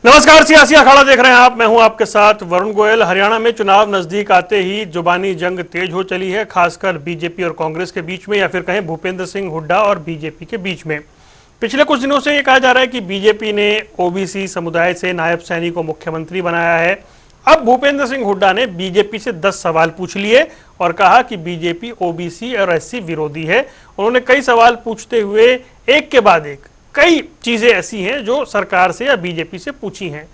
नमस्कार, सियासी अखाड़ा देख रहे हैं आप। मैं हूं आपके साथ वरुण गोयल। हरियाणा में चुनाव नजदीक आते ही जुबानी जंग तेज हो चली है, खासकर बीजेपी और कांग्रेस के बीच में, या फिर कहें भूपेंद्र सिंह हुड्डा और बीजेपी के बीच में। पिछले कुछ दिनों से ये कहा जा रहा है कि बीजेपी ने ओबीसी समुदाय से नायब सैनी को मुख्यमंत्री बनाया है। अब भूपेंद्र सिंह हुड्डा ने बीजेपी से 10 सवाल पूछ लिए और कहा कि बीजेपी ओबीसी और एससी विरोधी है। उन्होंने कई सवाल पूछते हुए एक के बाद एक कई चीजें ऐसी हैं जो सरकार से या बीजेपी से पूछी हैं।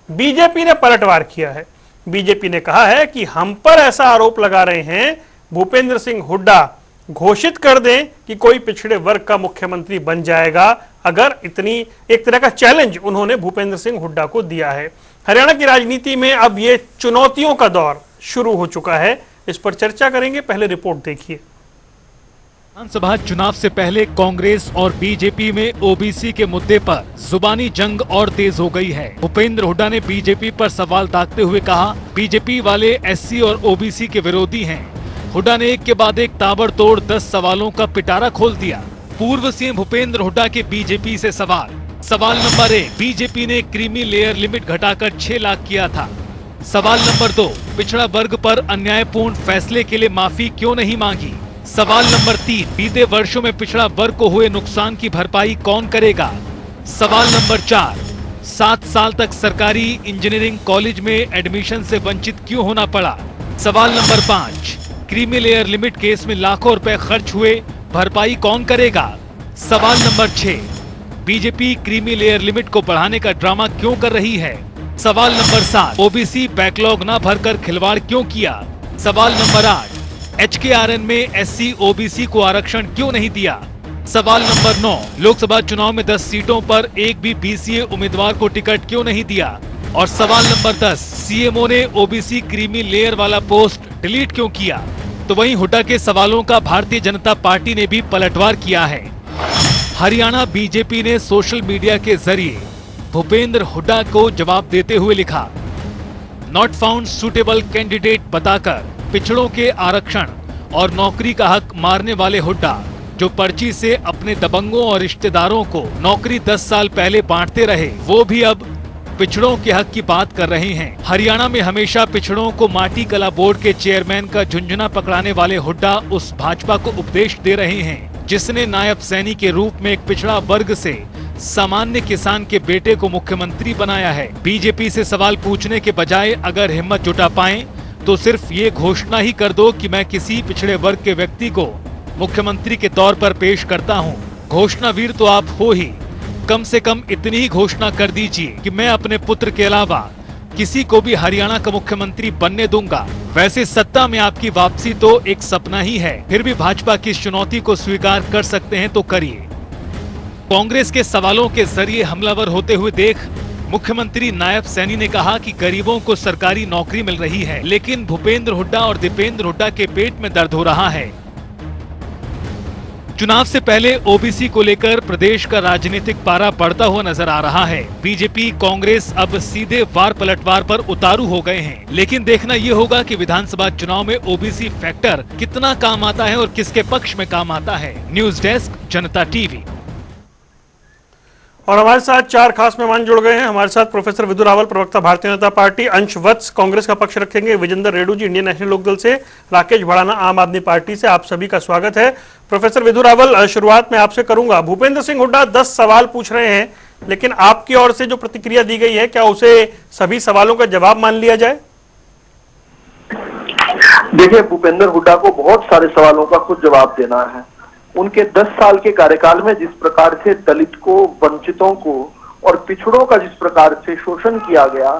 बीजेपी ने पलटवार किया है। बीजेपी ने कहा है कि हम पर ऐसा आरोप लगा रहे हैं, भूपेंद्र सिंह हुड्डा घोषित कर दें कि कोई पिछड़े वर्ग का मुख्यमंत्री बन जाएगा। अगर इतनी एक तरह का चैलेंज उन्होंने भूपेंद्र सिंह हुड्डा को दिया है। हरियाणा की राजनीति में अब ये चुनौतियों का दौर शुरू हो चुका है। इस पर चर्चा करेंगे, पहले रिपोर्ट देखिए। विधानसभा चुनाव से पहले कांग्रेस और बीजेपी में ओबीसी के मुद्दे पर जुबानी जंग और तेज हो गई है। भूपेंद्र हुड्डा ने बीजेपी पर सवाल दागते हुए कहा, बीजेपी वाले एससी और ओबीसी के विरोधी हैं। हुड्डा ने एक के बाद एक ताबड़तोड़ 10 सवालों का पिटारा खोल दिया। पूर्व सीएम भूपेंद्र हुड्डा के बीजेपी से सवाल नंबर 1, बीजेपी ने क्रीमी लेयर लिमिट घटाकर 6 लाख किया था। सवाल नंबर 2, पिछड़ा वर्ग पर अन्यायपूर्ण फैसले के लिए माफी क्यों नहीं मांगी। सवाल नंबर 3, बीते वर्षों में पिछड़ा वर्ग को हुए नुकसान की भरपाई कौन करेगा। सवाल नंबर 4, 7 साल तक सरकारी इंजीनियरिंग कॉलेज में एडमिशन से वंचित क्यों होना पड़ा। सवाल number 5, creamy layer limit case में लाखों रुपए खर्च हुए, भरपाई कौन करेगा। सवाल number 6, BJP creamy layer limit को बढ़ाने का ड्रामा क्यों कर रही है। सवाल नंबर 7, ओबीसी बैकलॉग न भरकर खिलवाड़ क्यों किया। सवाल नंबर 8, HKRN में एससी ओबीसी को आरक्षण क्यों नहीं दिया। सवाल नंबर 9, लोकसभा चुनाव में 10 सीटों पर एक भी बीसीए उम्मीदवार को टिकट क्यों नहीं दिया। और सवाल नंबर 10, सीएमओ ने ओबीसी क्रीमी लेयर वाला पोस्ट डिलीट क्यों किया। तो वहीं हुड्डा के सवालों का भारतीय जनता पार्टी ने भी पलटवार किया है। हरियाणा बीजेपी ने सोशल मीडिया के जरिए भूपेंद्र हुड्डा को जवाब देते हुए लिखा, नॉट फाउंड सुटेबल कैंडिडेट बताकर पिछड़ों के आरक्षण और नौकरी का हक मारने वाले हुड्डा, जो पर्ची से अपने दबंगों और रिश्तेदारों को नौकरी 10 साल पहले बांटते रहे, वो भी अब पिछड़ों के हक की बात कर रहे हैं। हरियाणा में हमेशा पिछड़ों को माटी कला बोर्ड के चेयरमैन का झुंझुना पकड़ाने वाले हुड्डा उस भाजपा को उपदेश दे रहे हैं जिसने नायब सैनी के रूप में एक पिछड़ा वर्ग से सामान्य किसान के बेटे को मुख्यमंत्री बनाया है। बीजेपी से सवाल पूछने के बजाय अगर हिम्मत जुटा पाएं तो सिर्फ ये घोषणा ही कर दो कि मैं किसी पिछड़े वर्ग के व्यक्ति को मुख्यमंत्री के तौर पर पेश करता हूँ। घोषणावीर तो आप हो ही, कम से कम इतनी ही घोषणा कर दीजिए कि मैं अपने पुत्र के अलावा किसी को भी हरियाणा का मुख्यमंत्री बनने दूंगा। वैसे सत्ता में आपकी वापसी तो एक सपना ही है, फिर भी भाजपा की इस चुनौती को स्वीकार कर सकते हैं तो करिए। कांग्रेस के सवालों के जरिए हमलावर होते हुए देख मुख्यमंत्री नायब सैनी ने कहा कि गरीबों को सरकारी नौकरी मिल रही है, लेकिन भूपेंद्र हुड्डा और दीपेंद्र हुड्डा के पेट में दर्द हो रहा है। चुनाव से पहले ओबीसी को लेकर प्रदेश का राजनीतिक पारा बढ़ता हुआ नजर आ रहा है। बीजेपी कांग्रेस अब सीधे वार पलटवार पर उतारू हो गए हैं, लेकिन देखना यह होगा कि विधानसभा चुनाव में ओबीसी फैक्टर कितना काम आता है और किसके पक्ष में काम आता है। न्यूज डेस्क, जनता टीवी। और हमारे साथ 4 खास मेहमान जुड़ गए हैं। हमारे साथ प्रोफेसर विधु रावल, प्रवक्ता भारतीय जनता पार्टी, अंश वत्स कांग्रेस का पक्ष रखेंगे, विजेंद्र रेड्डू जी इंडियन नेशनल लोकदल से, राकेश भड़ाना आम आदमी पार्टी से। आप सभी का स्वागत है। प्रोफेसर विधु रावल, शुरुआत में आपसे करूंगा। भूपेंद्र सिंह हुड्डा 10 सवाल पूछ रहे हैं, लेकिन आपकी ओर से जो प्रतिक्रिया दी गई है, क्या उसे सभी सवालों का जवाब मान लिया जाए। देखिए, भूपेंद्र हुड्डा को बहुत सारे सवालों का खुद जवाब देना है। उनके 10 साल के कार्यकाल में जिस प्रकार से दलित को, वंचितों को और पिछड़ों का जिस प्रकार से शोषण किया गया,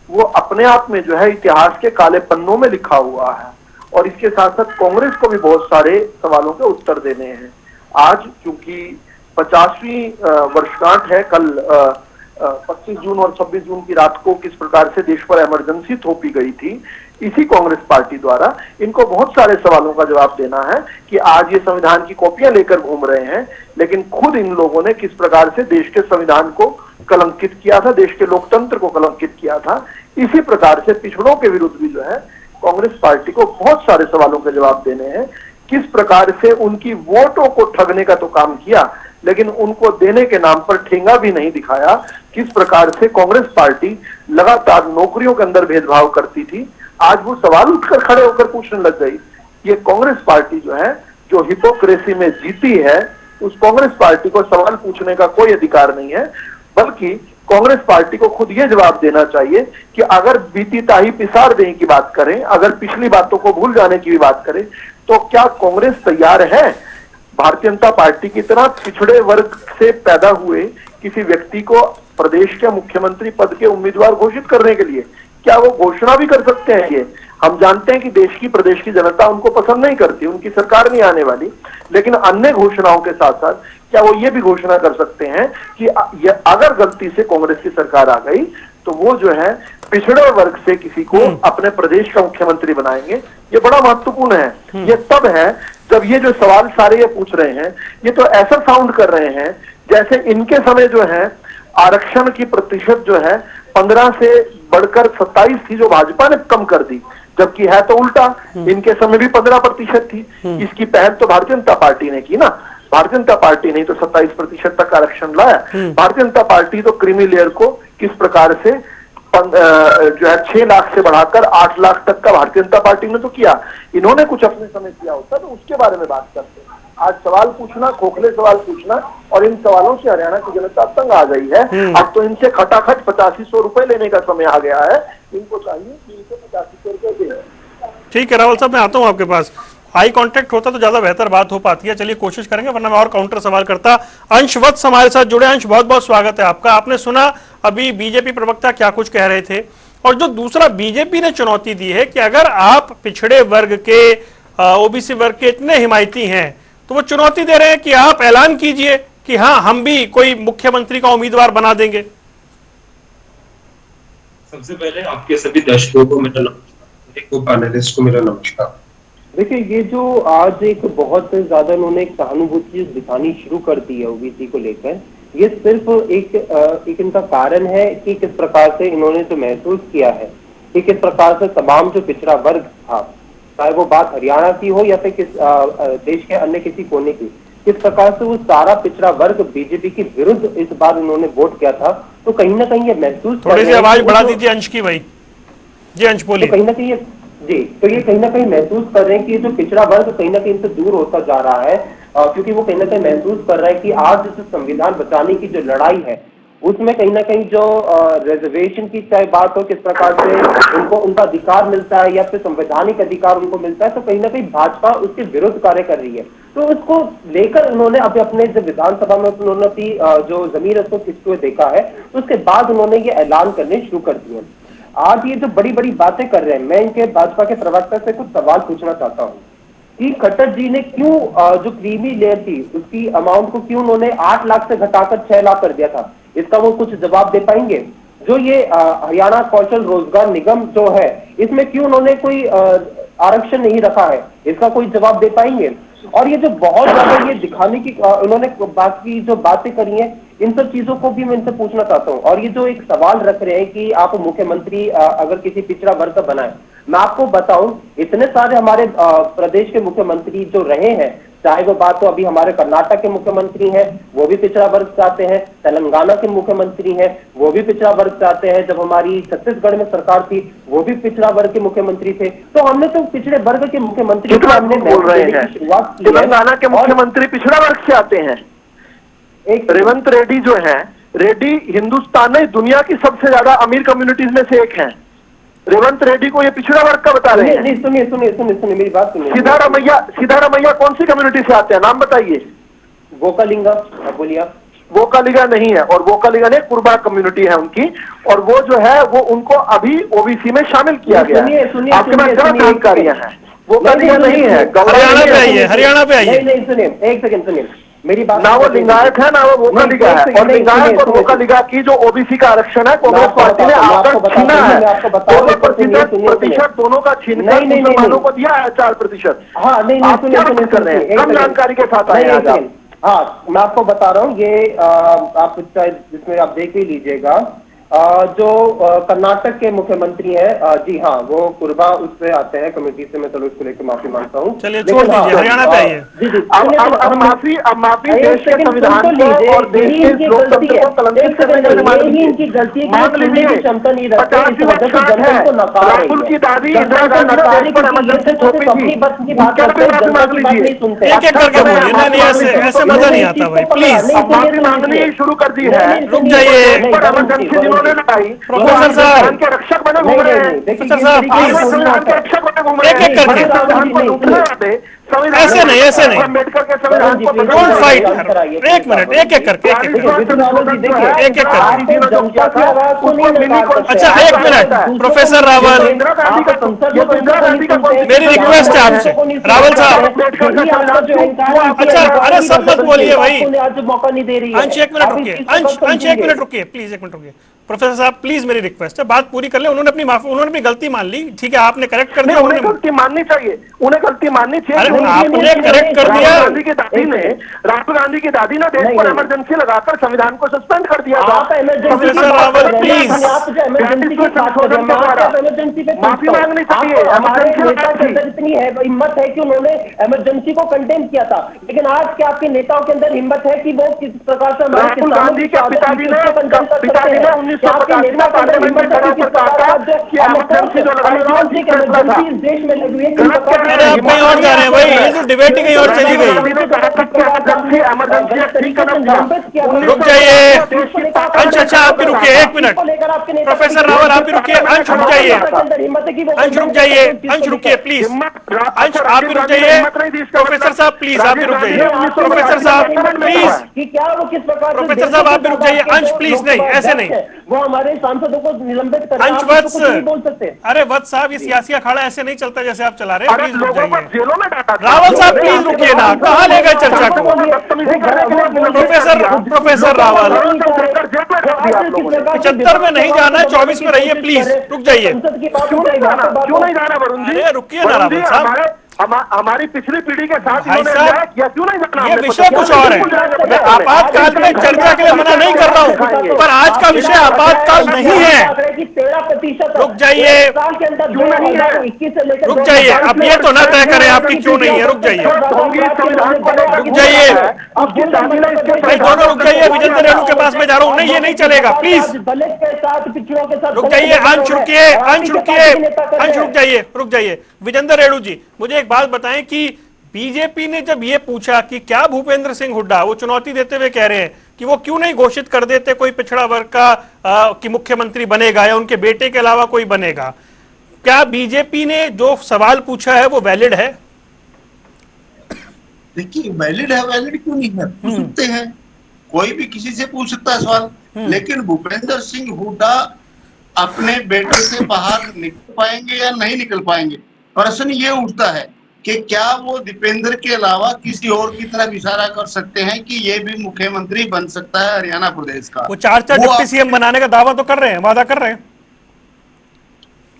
वो अपने आप में जो है इतिहास के काले पन्नों में लिखा हुआ है। और इसके साथ साथ कांग्रेस को भी बहुत सारे सवालों के उत्तर देने हैं। आज चूंकि 50वीं वर्षगांठ है, कल 25 जून और 26 जून की रात को किस प्रकार से देश पर इमरजेंसी थोपी गई थी, इसी कांग्रेस पार्टी द्वारा इनको बहुत सारे सवालों का जवाब देना है कि आज ये संविधान की कॉपियां लेकर घूम रहे हैं, लेकिन खुद इन लोगों ने किस प्रकार से देश के संविधान को कलंकित किया था, देश के लोकतंत्र को कलंकित किया था। इसी प्रकार से पिछड़ों के विरुद्ध भी जो है कांग्रेस पार्टी को बहुत सारे सवालों के जवाब देने हैं। किस प्रकार से उनकी वोटों को ठगने का तो काम किया, लेकिन उनको देने के नाम पर ठेंगा भी नहीं दिखाया। किस प्रकार से कांग्रेस पार्टी लगातार नौकरियों के अंदर भेदभाव करती थी, आज वो सवाल उठकर खड़े होकर पूछने लग गई। ये कांग्रेस पार्टी जो है, जो हिपोक्रेसी में जीती है, उस कांग्रेस पार्टी को सवाल पूछने का कोई अधिकार नहीं है, बल्कि कांग्रेस पार्टी को खुद ये जवाब देना चाहिए कि अगर बीती ताही पिसार देने की बात करें, अगर पिछली बातों को भूल जाने की भी बात करें, तो क्या कांग्रेस तैयार है भारतीय जनता पार्टी की तरह पिछड़े वर्ग से पैदा हुए किसी व्यक्ति को प्रदेश के मुख्यमंत्री पद के उम्मीदवार घोषित करने के लिए? क्या वो घोषणा भी कर सकते हैं? ये हम जानते हैं कि देश की प्रदेश की जनता उनको पसंद नहीं करती, उनकी सरकार नहीं आने वाली, लेकिन अन्य घोषणाओं के साथ साथ क्या वो ये भी घोषणा कर सकते हैं कि अगर गलती से कांग्रेस की सरकार आ गई तो वो जो है पिछड़े वर्ग से किसी को अपने प्रदेश का मुख्यमंत्री बनाएंगे? ये बड़ा महत्वपूर्ण है। ये तब है जब ये जो सवाल सारे ये पूछ रहे हैं, ये तो ऐसा साउंड कर रहे हैं जैसे इनके समय जो है आरक्षण की प्रतिशत जो है 15 से बढ़कर 27 थी, जो भाजपा ने कम कर दी, जबकि है तो उल्टा। इनके समय भी 15% थी। इसकी पहल तो भारतीय जनता पार्टी ने की ना। भारतीय जनता पार्टी ने तो 27% तक आरक्षण लाया। भारतीय जनता पार्टी तो क्रीमी लेयर को किस प्रकार से जो है 6 लाख से बढ़ाकर 8 लाख तक का भारतीय जनता पार्टी ने तो किया। इन्होंने कुछ अपने समय किया होता तो उसके बारे में बात करते। आज सवाल पूछना, खोखले सवाल पूछना, और इन सवालों से हरियाणा की जनता तंग आ गई है। अब तो इनसे खटाखट 8500 रुपए लेने का समय आ गया है। इनको चाहिए कि इनको 8500 रुपए दें। ठीक है रावल साहब, मैं आता हूं आपके पास। आई कांटेक्ट होता तो ज्यादा बेहतर बात हो पाती है। चलिए कोशिश करेंगे, वरना मैं और काउंटर सवाल करता। अंश वत्स हमारे साथ जुड़े। अंश, बहुत बहुत स्वागत है आपका। आपने सुना अभी बीजेपी प्रवक्ता क्या कुछ कह रहे थे, और जो दूसरा बीजेपी ने चुनौती दी है कि अगर आप पिछड़े वर्ग के, ओबीसी वर्ग के इतने हिमायती हैं, तो वो चुनौती दे रहे हैं कि आप ऐलान कीजिए कि हाँ, हम भी कोई मुख्यमंत्री का उम्मीदवार बना देंगे। सबसे पहले आपके सभी दर्शकों को मेरा नमस्कार, पैनलिस्ट को मेरा नमस्कार। देखिए, ये जो आज एक बहुत ज्यादा उन्होंने एक सहानुभूति दिखानी शुरू कर दी है ओबीसी को लेकर, ये सिर्फ एक इनका कारण है कि किस प्रकार से इन्होंने जो महसूस किया है कि किस प्रकार से तमाम जो पिछड़ा वर्ग था, चाहे वो बात हरियाणा की हो या फिर देश के अन्य किसी कोने की, किस प्रकार से वो सारा पिछड़ा वर्ग बीजेपी के विरुद्ध इस बार उन्होंने वोट किया था। तो कहीं ना कहीं ये महसूस, थोड़ी सी आवाज बढ़ा दीजिए अंश की भाई। जी अंश बोलिए। तो कहीं ना कहीं तो ये कहीं ना कहीं महसूस कर रहे हैं कि जो पिछड़ा वर्ग कहीं ना कहीं से दूर होता जा रहा है, क्योंकि वो कहीं ना कहीं महसूस कर रहा है कि आज जो संविधान बचाने की जो लड़ाई है, उसमें कहीं ना कहीं जो रिजर्वेशन की चाहे बात हो, किस प्रकार से उनको उनका अधिकार मिलता है या फिर संवैधानिक अधिकार उनको मिलता है, तो कहीं ना कहीं भाजपा उसके विरुद्ध कार्य कर रही है। तो उसको लेकर उन्होंने अभी अपने जो विधानसभा में उन्होंने अपनी जो जमीर उसको खिंचते हुए देखा है, तो उसके बाद उन्होंने ये ऐलान करने शुरू कर दिए। आज ये जो बड़ी बड़ी बातें कर रहे हैं, मैं इनके भाजपा के प्रवक्ता से कुछ सवाल पूछना चाहता हूँ कि खट्टर जी ने क्यों जो क्रीमी लेयर थी उसकी अमाउंट को क्यों उन्होंने 8 लाख से घटाकर 6 लाख कर दिया था, इसका वो कुछ जवाब दे पाएंगे? जो ये हरियाणा कौशल रोजगार निगम जो है, इसमें क्यों उन्होंने कोई आरक्षण नहीं रखा है, इसका कोई जवाब दे पाएंगे? और ये जो बहुत ज्यादा ये दिखाने की उन्होंने बाकी जो बातें करी हैं, इन सब चीजों को भी मैं इनसे पूछना चाहता हूँ। और ये जो एक सवाल रख रहे हैं कि आप मुख्यमंत्री अगर किसी पिछड़ा वर्ग का बनाए, मैं आपको बताऊं, इतने सारे हमारे प्रदेश के मुख्यमंत्री जो रहे हैं, चाहे वो बात तो अभी हमारे कर्नाटक के मुख्यमंत्री हैं, वो भी पिछड़ा वर्ग चाहते हैं, तेलंगाना के मुख्यमंत्री हैं, वो भी पिछड़ा वर्ग चाहते हैं, जब हमारी छत्तीसगढ़ में सरकार थी वो भी पिछड़ा वर्ग के मुख्यमंत्री थे। तो हमने तो पिछड़े वर्ग के मुख्यमंत्री को हमने बोल रहे हैं, शुरुआत की। तेलंगाना के मुख्यमंत्री पिछड़ा वर्ग से आते हैं। एक रेवंत रेड्डी जो है, रेड्डी हिंदुस्तान नहीं दुनिया की सबसे ज्यादा अमीर कम्युनिटीज में से एक है। रेवंत रेड्डी को ये पिछड़ा वर्ग का बता रहे हैं। नहीं, सुनिए मेरी बात सुनिए। सिद्धारमैया कौन सी कम्युनिटी से आते हैं, नाम बताइए। वोकालिंगा, बोलिए। वोकालिगा नहीं है, और वोकालिगा ने कुर्बा कम्युनिटी है उनकी, और वो जो है वो उनको अभी ओबीसी में शामिल किया गया है। आपके पास गलत जानकारियां हैं। वोकालिगा नहीं है, हरियाणा पे आइए, हरियाणा पे आइए। नहीं सुनिए, एक सेकंड सुनिए मेरी बात। ना वो लिंगायत है ना वो वोकालिगा है, और लिंगायत और वोकालिगा की जो ओबीसी का आरक्षण है कांग्रेस पार्टी ने आकर छीना है। 4% दोनों का छीन कर मुसलमानों को दिया है 4%। हाँ नहीं, सुनिए कर रहे हैं, कम जानकारी के साथ आए हैं। हाँ, मैं आपको बता रहा हूँ, ये आप जिसमें आप देख ही लीजिएगा जो कर्नाटक के मुख्यमंत्री हैं, जी हाँ, वो कुर्बा उससे आते हैं कमेटी से, मैं चलो इसको लेकर माफी मांगता हूँ। चलिए छोड़ दीजिए, हरियाणा पे आइए। जी जी, अब माफी देश के संविधान को और देश के लोकतंत्र को कलंकित करने के लिए मांग लीजिए। क्षमता नहीं रखते, 50वीं वर्षगांठ है, राहुल की दादी इंदिरा गांधी ने देश पर इमरजेंसी थोपी थी, उनके भी माफी मांग लीजिए। एक एक करके बोलिए, नहीं ऐसे मजा नहीं आता भाई, प्लीज माफी मांगनी शुरू कर दी है। रुक जाइए। इमरजेंसी जिन्होंने लगाई, प्रोफेसर साहब के रक्षक बने घूम रहे हैं। प्रोफेसर साहब प्लीज संविधान के रक्षक बने घूम रहे हैं। एक-एक करके। संविधान को लूटने वाले, संविधान ऐसे नहीं, ऐसे नहीं। अम्बेडकर के संविधान को डोंट फाइट। एक मिनट, एक एक करके, एक एक करके, एक एक करके। अच्छा एक मिनट, प्रोफेसर रावल, मेरी रिक्वेस्ट है आपसे, रावल साहब। अच्छा अरे सब मत बोलिए भाई, मौका नहीं दे रही। अंश एक मिनट रुकिए, अंश एक मिनट रुकिए प्लीज, एक मिनट रुकिए। प्रोफेसर साहब प्लीज मेरी रिक्वेस्ट है, बात पूरी कर ले। उन्होंने अपनी गलती मान ली, ठीक है, आपने करेक्ट कर दिया। उन्हें गलती माननी चाहिए, उन्हें गलती माननी चाहिए। अरे आपने करेक्ट कर दिया। राहुल गांधी की दादी ने देश पर इमरजेंसी लगाकर संविधान को सस्पेंड कर दिया था। प्रोफेसर रावल प्लीज माफी मांगनी चाहिए। हमारे नेता के अंदर इतनी हिम्मत है कि उन्होंने इमरजेंसी को कंडेम किया था, लेकिन आज क्या आपके नेताओं के अंदर हिम्मत है कि वो किस प्रकार से राहुल गांधी के पिताजी ने 1985 में पार्लियामेंट में खड़ा होकर कहा था कि इमरजेंसी जो लगाई थी इमरजेंसी इस देश में लगी है। अरे आप कहीं और जा रहे हैं भाई, ये तो डिबेट ही कहीं और चली गई। रुक जाइए अंश, अच्छा आप भी रुकिए एक मिनट। प्रोफेसर रावल आप भी रुकिए, अंश रुक जाइए, अंश रुक जाइए, अंश रुकिए प्लीज, अंश आप भी रुक जाइए। प्रोफेसर साहब प्लीज आप भी रुक जाइए, प्रोफेसर साहब प्लीज, क्या वो किस प्रकार प्रोफेसर साहब आप भी रुक जाइए। अंश प्लीज, नहीं ऐसे नहीं, वो हमारे सांसदों को निलंबित कर अंश वत्स, अरे वत्स साहब ये सियासी अखाड़ा ऐसे नहीं चलता जैसे आप चला रहे हैं, प्लीज रुक जाइए। रावल साहब प्लीज रुकिए ना, कहाँ ले गए चर्चा को। प्रोफेसर रावल 75 में नहीं जाना, 24 में रहिए प्लीज, रुक जाइए। क्यों नहीं जाना वरुण जी? अरे रुकिए ना रावल साहब, हमारी पिछली पीढ़ी के साथ भाई इन्होंने साहब, न्याय किया, क्यों नहीं जाना? ये विषय कुछ और है। मैं आपातकाल में चर्चा के लिए मना नहीं कर रहा हूँ, पर आज का विषय आपातकाल नहीं है। 13% रुक जाइए, साल के अंदर क्यों नहीं है? 2021 से लेकर रुक जाइए, अब ये तो ना तय करें आपकी क्यों नहीं है, रुक जाइए, रुक जाइए भाई, दोनों रुक जाइए। विजेंद्र रेणु के पास मैं जा रहा हूँ, नहीं ये नहीं चलेगा प्लीज, दलित के साथ, पिछड़ों के साथ रुक जाइए। अंश रुकिए, अंश रुकिए, अंश रुक जाइए, रुक जाइए। विजेंद्र रेणु जी मुझे एक बात बताएं कि बीजेपी ने जब ये पूछा कि क्या भूपेंद्र सिंह हुड्डा, वो चुनौती देते हुए कह रहे हैं कि वो क्यों नहीं घोषित कर देते कोई पिछड़ा वर्ग का कि मुख्यमंत्री बनेगा या उनके बेटे के अलावा कोई बनेगा, क्या बीजेपी ने जो सवाल पूछा है वो वैलिड है? देखिए वैलिड है, वैलिड क्यों नहीं है, पूछ सकते हैं, कोई भी किसी से पूछ सकता है सवाल। लेकिन भूपेंद्र सिंह हुड्डा अपने बेटे से बाहर निकल पाएंगे या नहीं निकल पाएंगे, प्रश्न ये उठता है कि क्या वो दीपेंद्र के अलावा किसी और की तरफ इशारा कर सकते हैं कि ये भी मुख्यमंत्री बन सकता है हरियाणा प्रदेश का। वो चार डिप्टी सीएम बनाने का दावा तो कर रहे हैं, वादा कर रहे हैं।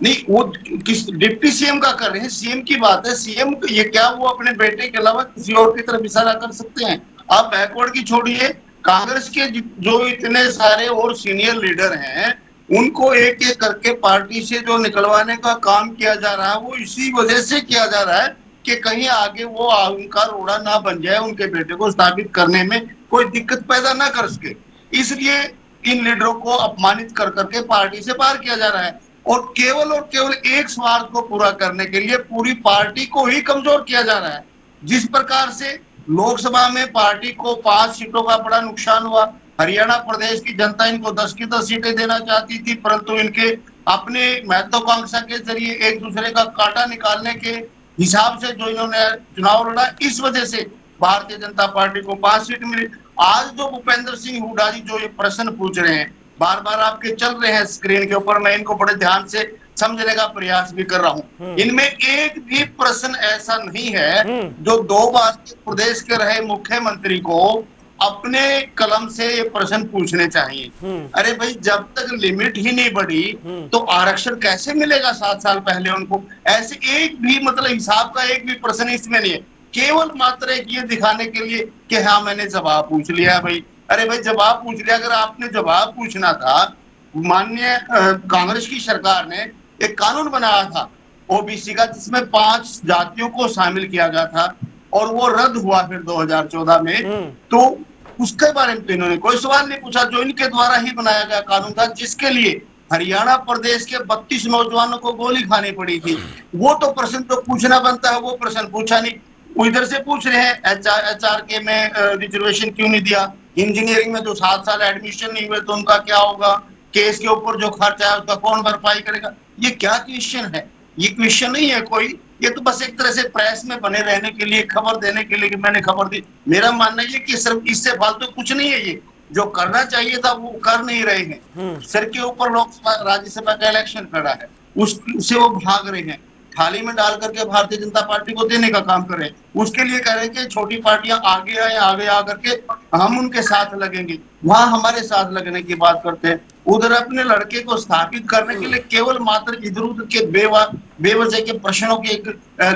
नहीं वो किस डिप्टी सीएम का कर रहे हैं, सीएम की बात है। सीएम ये क्या वो अपने बेटे के अलावा किसी और की तरफ इशारा कर सकते हैं? आप बैकवर्ड की छोड़िए, कांग्रेस के जो इतने सारे और सीनियर लीडर हैं उनको एक एक करके पार्टी से जो निकलवाने का काम किया जा रहा है वो इसी वजह से किया जा रहा है कि कहीं आगे वो उनका रोड़ा ना बन जाए, उनके बेटे को स्थापित करने में कोई दिक्कत पैदा ना कर सके। इसलिए इन लीडरों को अपमानित कर करके पार्टी से बाहर किया जा रहा है और केवल एक स्वार्थ को पूरा करने के लिए पूरी पार्टी को ही कमजोर किया जा रहा है। जिस प्रकार से लोकसभा में पार्टी को 5 सीटों का बड़ा नुकसान हुआ, हरियाणा प्रदेश की जनता इनको 10 की 10 सीटें देना चाहती थी, परंतु इनके अपने महत्वाकांक्षा के जरिए एक दूसरे का कांटा निकालने के हिसाब से जो इन्होंने चुनाव लड़ा, इस वजह से भारतीय जनता पार्टी को 5 सीट मिली। आज जो भूपेंद्र सिंह हुड्डा जी जो ये प्रश्न पूछ रहे हैं, बार बार आपके चल रहे हैं स्क्रीन के ऊपर, मैं इनको बड़े ध्यान से समझने का प्रयास भी कर रहा हूँ। इनमें एक भी प्रश्न ऐसा नहीं है जो 2 बार प्रदेश के रहे मुख्यमंत्री को अपने कलम से ये प्रश्न पूछने चाहिए। अरे भाई जब तक लिमिट ही नहीं बढ़ी तो आरक्षण कैसे मिलेगा 7 साल पहले उनको? ऐसे एक भी मतलब हिसाब का एक भी प्रश्न इसमें नहीं है, केवल मात्र एक ये दिखाने के लिए कि हाँ मैंने जवाब पूछ लिया भाई। अरे भाई जवाब पूछ लिया, अगर आपने जवाब पूछना था माननीय कांग्रेस की सरकार ने एक कानून बनाया था ओबीसी का, जिसमें 5 जातियों को शामिल किया गया था, और वो रद्द हुआ फिर 2014 में। तो उसके बारे में तो इन्होंने कोई सवाल नहीं पूछा, जो इनके द्वारा ही बनाया गया कानून था, जिसके लिए हरियाणा प्रदेश के 32 नौजवानों को गोली खानी पड़ी थी। वो तो प्रश्न तो पूछना बनता है, वो प्रश्न पूछा नहीं। वो इधर से पूछ रहे हैं एचआर के में रिजर्वेशन क्यों नहीं दिया, इंजीनियरिंग में जो 7 साल एडमिशन नहीं हुए तो उनका क्या होगा, केस के ऊपर जो खर्चा है उसका कौन भरपाई करेगा। ये क्या क्वेश्चन है? ये क्वेश्चन नहीं है कोई, ये तो बस एक तरह से प्रेस में बने रहने के लिए, खबर देने के लिए कि मैंने खबर दी। मेरा मानना है कि सिर्फ इससे फालतू कुछ नहीं है। ये जो करना चाहिए था वो कर नहीं रहे हैं। सर के ऊपर लोकसभा राज्यसभा का इलेक्शन खड़ा है, उससे वो भाग रहे हैं। थाली में डाल करके भारतीय जनता पार्टी को देने का काम करें, उसके लिए कह रहे हैं कि छोटी पार्टियां आगे आए, आगे आकर के हम उनके साथ लगेंगे। वहां हमारे साथ लगने की बात करते हैं, उधर अपने लड़के को स्थापित करने के लिए केवल मात्र इधर उधर के बेवजह के प्रश्नों की एक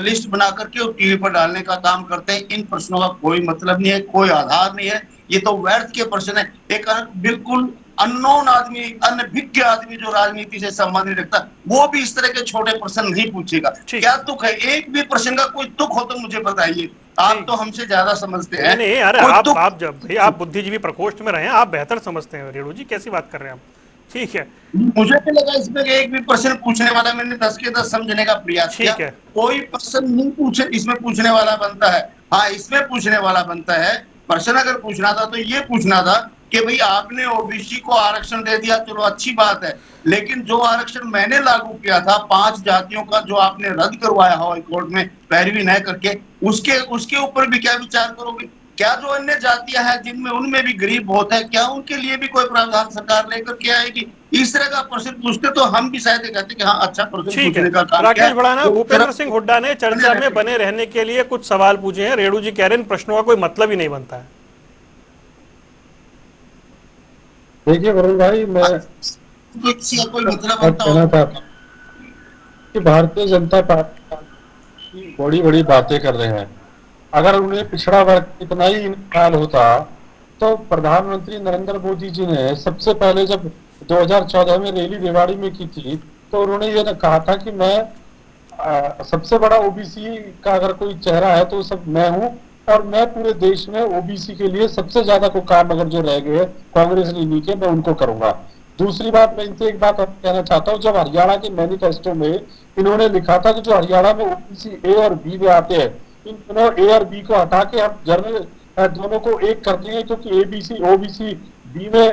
लिस्ट बना करके टीवी पर डालने का काम करते हैं। इन प्रश्नों का कोई मतलब नहीं है, कोई आधार नहीं है, ये तो व्यर्थ के प्रश्न है। एक बिल्कुल अननोन आदमी, अनभिज्ञ आदमी जो राजनीति से संबंध नहीं रखता, वो भी इस तरह के छोटे प्रश्न नहीं पूछेगा। क्या तुक है? एक भी प्रश्न का कोई तुक हो तो मुझे बताइए। आप तो हमसे ज्यादा समझते हैं। नहीं, अरे आप जब भाई आप बुद्धिजीवी प्रकोष्ठ में रहे, आप बेहतर समझते हैं। रेणु जी कैसी बात कर रहे हैं आप? ठीक है, मुझे नहीं लगा इसमें एक भी प्रश्न पूछने वाला, मैंने 10 के 10 समझने का प्रयास किया। कोई प्रश्न नहीं पूछे इसमें पूछने वाला बनता है। हाँ, इसमें पूछने वाला बनता है। प्रश्न अगर पूछना था तो ये पूछना था कि भाई आपने ओबीसी को आरक्षण दे दिया, चलो अच्छी बात है, लेकिन जो आरक्षण मैंने लागू किया था 5 जातियों का, जो आपने रद्द करवाया हाई कोर्ट में पैरवी न करके, उसके ऊपर भी क्या विचार करोगे? क्या जो अन्य जातियां हैं जिनमें उनमें भी गरीब बहुत है, क्या उनके लिए भी कोई प्रावधान सरकार लेकर के आएगी? इस तरह का प्रश्न पूछते तो हम भी शायद कहते कि हाँ अच्छा प्रश्न पूछने का काम। राकेश भड़ाना, भूपेंद्र सिंह हुड्डा ने चर्चा में बने रहने के लिए कुछ सवाल पूछे हैं। रेणु जी कह रहे हैं प्रश्नों का कोई मतलब ही नहीं बनता है। देखिए वरुण भाई, मैं कोई मतलब कहना चाहता हूँ कि भारतीय जनता पार्टी बड़ी बड़ी बातें कर रहे हैं। अगर उन्हें पिछड़ा वर्ग इतना ही ख्याल होता तो प्रधानमंत्री नरेंद्र मोदी जी ने सबसे पहले जब 2014 में रैली रेवाड़ी में की थी तो उन्होंने ये कहा था कि मैं सबसे बड़ा ओबीसी का अगर कोई चेहरा है तो सब मैं हूं, और मैं पूरे देश में ओबीसी के लिए सबसे ज्यादा को काम अगर जो रह गए कांग्रेस ने नहीं किए मैं उनको करूंगा। दूसरी बात, मैं इनसे एक बात कहना चाहता हूँ, जब हरियाणा के मैनिफेस्टो में इन्होंने लिखा था कि जो हरियाणा में ओबीसी ए और बी में आते हैं, इन दोनों ए और बी को हटा के हम जनरल दोनों को एक करते हैं, क्योंकि एबीसी ओबीसी बी में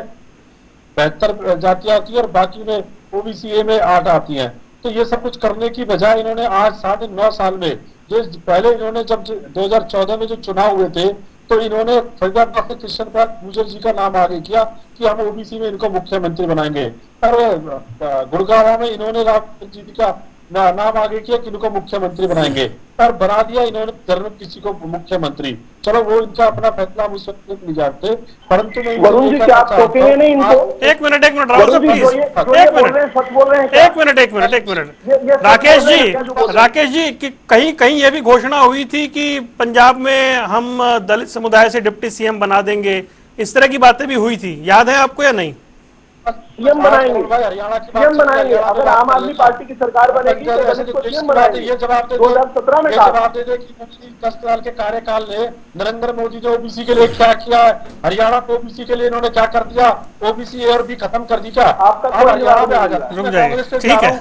72 जातियां आती है और बाकी में ओबीसी ए में 8 आती हैं। तो ये सब कुछ करने की बजाय इन्होंने आज 9.5 साल में, जो पहले इन्होंने जब 2014 में जो चुनाव हुए थे तो इन्होंने फरीदाबाद से कृष्ण पाल गुर्जर जी का नाम आगे किया कि हम ओबीसी में इनको मुख्यमंत्री बनाएंगे, और गुड़गांव में इन्होंने राम जी का नाम आगे किया कि इनको मुख्यमंत्री बनाएंगे, और बना दिया इन्होंने जनरल किसी को मुख्यमंत्री। चलो वो इनका अपना फैसला हम उस वक्त नहीं जानते, परंतु वरुण जी क्या आप टोकेंगे नहीं इनको? एक मिनट राहुल साहब प्लीज, एक मिनट राकेश जी कि कहीं ये भी घोषणा हुई थी कि पंजाब में हम दलित समुदाय से डिप्टी सीएम बना देंगे, इस तरह की बातें भी हुई थी, याद है आपको या नहीं? सीएम बनाएंगे, सीएम बनाएंगे। अगर आम आदमी पार्टी की सरकार बनेगी तो दलित को सीएम बनाएंगे। ये जवाब दे 2017 में जवाब दे कि 10 साल के कार्यकाल में नरेंद्र मोदी ने ओबीसी के लिए क्या किया, हरियाणा को ओबीसी के लिए इन्होंने क्या कर दिया, ओबीसी और भी खत्म कर दी क्या? आपका हरियाणा में आ जाता रुक जाइए, ठीक है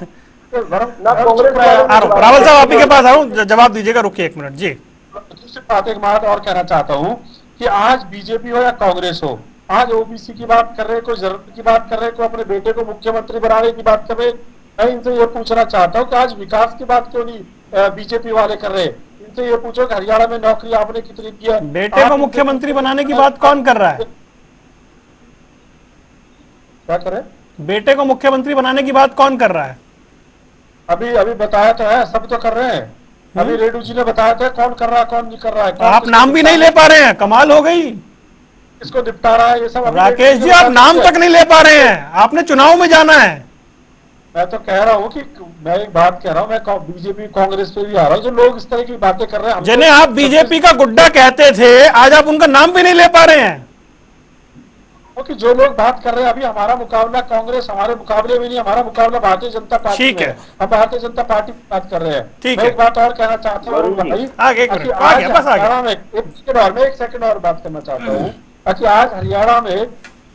कांग्रेस। रावल साहब आप ही के पास आ रहा हूँ, जवाब दीजिएगा, रुकिए एक मिनट जी। दूसरी बात एक बात और कहना चाहता हूँ कि आज बीजेपी हो या कांग्रेस हो, आज ओबीसी की बात कर रहे हैं, कोई जरूरत की बात कर रहे हैं, कोई अपने बेटे को मुख्यमंत्री बनाने की बात कर रहे हैं। मैं इनसे ये पूछना चाहता हूँ कि आज विकास की बात क्यों नहीं बीजेपी वाले कर रहे हैं? इनसे ये पूछो कि हरियाणा में नौकरी आपने कितनी की है? बेटे को मुख्यमंत्री बनाने की बात कौन कर रहा है? क्या करे? बेटे को मुख्यमंत्री बनाने की बात कौन कर रहा है? अभी बताया तो है, सब तो कर रहे हैं। अभी रेणु जी ने बताया था कौन कर रहा है कौन नहीं कर रहा है। आप नाम भी नहीं ले पा रहे हैं, कमाल हो गई। इसको निपटा रहा है ये सब। राकेश जी आप नाम तक नहीं ले पा रहे हैं, आपने चुनाव में जाना है। मैं तो कह रहा हूँ कि मैं एक बात कह रहा हूँ, मैं बीजेपी कांग्रेस पे भी आ रहा हूँ, जो लोग इस तरह की बातें कर रहे हैं, जिन्हें आप बीजेपी का गुड्डा कहते थे, आज आप उनका नाम भी नहीं ले पा रहे हैं। क्योंकि जो लोग बात कर रहे हैं, अभी हमारा मुकाबला कांग्रेस हमारे मुकाबले में नहीं, हमारा मुकाबला भारतीय जनता पार्टी ठीक में है। हम भारतीय जनता पार्टी की बात कर रहे हैं। ठीक मैं है। एक बात और कहना चाहता हूँ भाई, आगे एक मिनट, आ गया, बस आ गया। एक सेकंड और बात करना चाहता हूँ कि आज हरियाणा में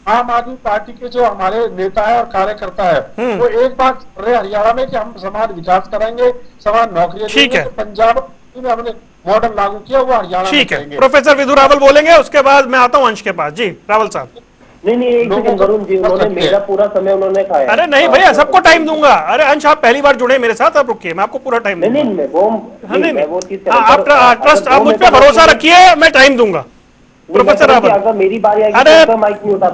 आम आदमी पार्टी के जो हमारे नेता है और कार्यकर्ता है, वो एक बात कर रहे हैं हरियाणा में कि हम समान विकास करेंगे, समान नौकरियां ठीक देंगे। है। तो पंजाब में हमने मॉडल लागू किया, वो हरियाणा में ठीक है, करेंगे। प्रोफेसर विधु रावल बोलेंगे, उसके बाद मैं आता हूं अंश के पास। जी रावल साहब। नहीं एक सेकंड वरुण जी, उन्होंने मेरा पूरा समय उन्होंने खाया। अरे नहीं भैया, सबको टाइम दूंगा। अरे अंश, आप पहली बार जुड़े मेरे साथ, आप रुकिए, मैं आपको पूरा टाइम दूंगा। नहीं मैं वो हाँ, नहीं, मैं वो चीज हाँ, आप ट्रस्ट, आप मुझ पे भरोसा रखिए, मैं टाइम दूंगा। प्रोफेसर रावल, अगर मेरी बारी आएगी अरे तो माइक नहीं उठा,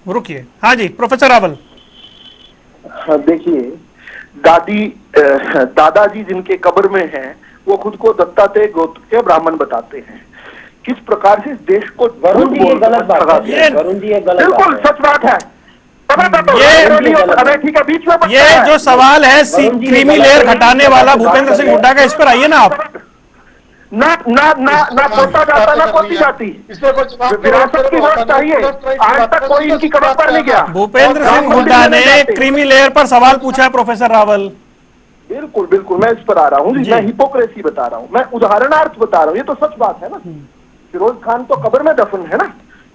रुकिए। हाँ जी प्रोफेसर रावल। हाँ, देखिए, दादाजी जिनके कब्र में हैं, वो खुद को दत्तात्रेय गोत्र के ब्राह्मण बताते हैं। किस प्रकार से इस देश को वरुण जी ये गलत बात है, वरुण जी ये गलत बिल्कुल बात है। सच बात है। ये ठीक है, बीच में मत ये करना जो सवाल है क्रीमी लेयर घटाने वाला भूपेंद्र सिंह हुड्डा का, इस पर आइए ना आप। ना पोता जाता ना पोती जाती, विरासत की वोट चाहिए। आज तक कोई इनकी कब्र पर नहीं गया। भूपेंद्र सिंह हुड्डा ने क्रीमी लेयर पर सवाल पूछा है प्रोफेसर रावल। बिल्कुल मैं इस पर आ रहा हूँ, मैं हिपोक्रेसी बता रहा हूँ, मैं उदाहरणार्थ बता रहा हूँ। ये तो सच बात है ना, फिरोज खान तो कब्र में दफन है ना,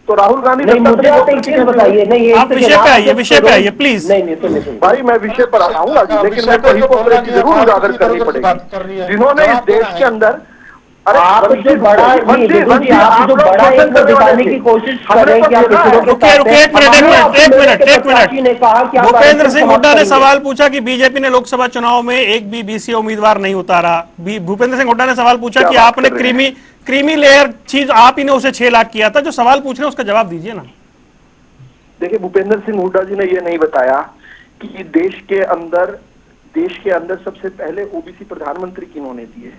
तो राहुल गांधी मुझे आप एक चीज बताइए। नहीं आप विषय पे आइए प्लीज। नहीं भाई, मैं विषय पर आऊंगा, लेकिन मेरे को हिपोक्रेसी जरूर उजागर करनी पड़ेगी। जिन्होंने इस देश के अंदर आप जो बड़ा आप जो बड़ा एक दिखाने की कोशिश कर रहे हैं कि आप रुकिए, एक मिनट। ने कहा कि भूपेंद्र सिंह हुड्डा ने सवाल पूछा कि बीजेपी ने लोकसभा चुनाव में एक भी बीसी उम्मीदवार नहीं उतारा। भूपेंद्र सिंह हुड्डा ने सवाल पूछा कि आपने क्रीमी लेयर चीज आप ही ने उसे 6 लाख किया था। जो सवाल पूछ रहे हैं उसका जवाब दीजिए ना। देखिए, भूपेंद्र सिंह हुड्डा जी ने यह नहीं बताया कि देश के अंदर सबसे पहले ओबीसी प्रधानमंत्री किन्होंने दिए।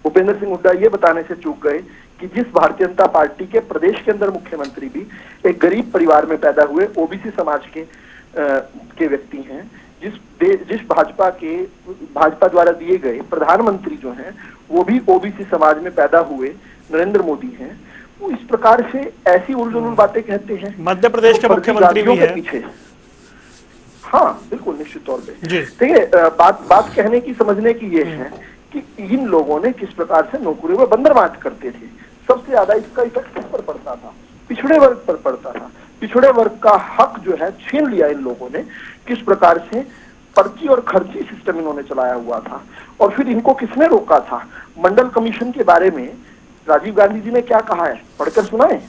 भूपेंद्र सिंह हुड्डा ये बताने से चूक गए कि जिस भारतीय जनता पार्टी के प्रदेश के अंदर मुख्यमंत्री भी एक गरीब परिवार में पैदा हुए ओबीसी समाज के व्यक्ति हैं, जिस भाजपा द्वारा दिए गए प्रधानमंत्री जो हैं वो भी ओबीसी समाज में पैदा हुए नरेंद्र मोदी हैं, वो इस प्रकार से ऐसी उलझुल बातें कहते हैं। मध्य प्रदेश के मुख्यमंत्री भी है पीछे। हाँ बिल्कुल, निश्चित तौर पे। देखिए, बात कहने की, समझने की ये है कि इन लोगों ने किस प्रकार से नौकरियों में बंदरबांट करते थे। सबसे ज्यादा इसका इफेक्ट किस पर पड़ता था? पिछड़े वर्ग पर पड़ता था। पिछड़े वर्ग का हक जो है छीन लिया इन लोगों ने। किस प्रकार से पर्ची और खर्ची सिस्टम इन्होंने चलाया हुआ था, और फिर इनको किसने रोका था? मंडल कमीशन के बारे में राजीव गांधी जी ने क्या कहा है, पढ़कर सुनाए।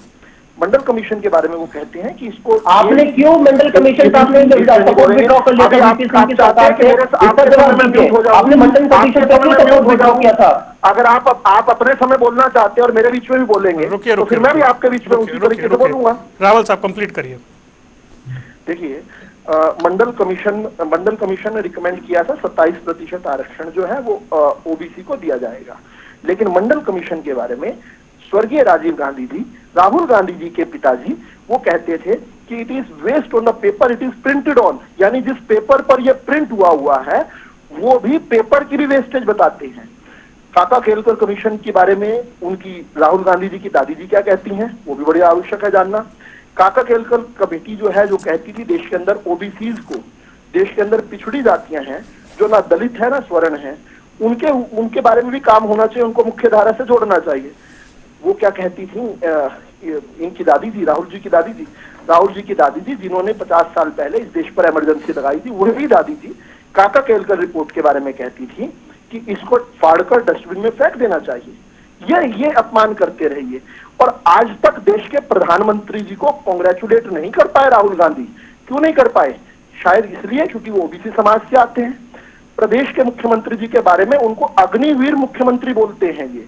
मंडल कमीशन के बारे में वो कहते हैं कि इसको आपने क्यों मंडल कमीशन का आपने सपोर्ट विड्रॉ कर लिया था बीपी सिंह की सरकार से? इसका जवाब दीजिए, आपने मंडल कमीशन का क्यों सपोर्ट विड्रॉ किया था? अगर आप अपने समय बोलना चाहते हैं और मेरे बीच में भी बोलेंगे तो फिर मैं भी आपके बीच में उसी तरीके से बोलूंगा। रावल साहब कंप्लीट करिए। देखिए, मंडल कमीशन ने रिकमेंड किया था 27% आरक्षण जो है वो ओबीसी को दिया जाएगा, लेकिन मंडल कमीशन के बारे में स्वर्गीय राजीव गांधी जी, राहुल गांधी जी के पिताजी, वो कहते थे कि it is waste on the paper, it is printed on, यानी जिस पेपर पर यह प्रिंट हुआ है वो भी पेपर की भी वेस्टेज बताते हैं। काका केलकर कमीशन के बारे में उनकी राहुल गांधी जी की दादी जी क्या कहती हैं, वो भी बड़ी आवश्यक है जानना। काका केलकर कमेटी जो है, जो कहती थी देश के अंदर ओबीसीज को, देश के अंदर पिछड़ी जातियां हैं जो ना दलित है ना स्वर्ण है, उनके बारे में भी काम होना चाहिए, उनको मुख्य धारा से जोड़ना चाहिए। वो क्या कहती थी इनकी दादी जी, राहुल जी की दादी जी जिन्होंने 50 साल पहले इस देश पर इमरजेंसी लगाई थी, वही दादी जी काका केलकर रिपोर्ट के बारे में कहती थी कि इसको फाड़कर डस्टबिन में फेंक देना चाहिए। ये अपमान करते रहिए। और आज तक देश के प्रधानमंत्री जी को कांग्रेचुलेट नहीं कर पाए राहुल गांधी। क्यों नहीं कर पाए? शायद इसलिए क्योंकि वो ओबीसी समाज से आते हैं। प्रदेश के मुख्यमंत्री जी के बारे में उनको अग्निवीर मुख्यमंत्री बोलते हैं। ये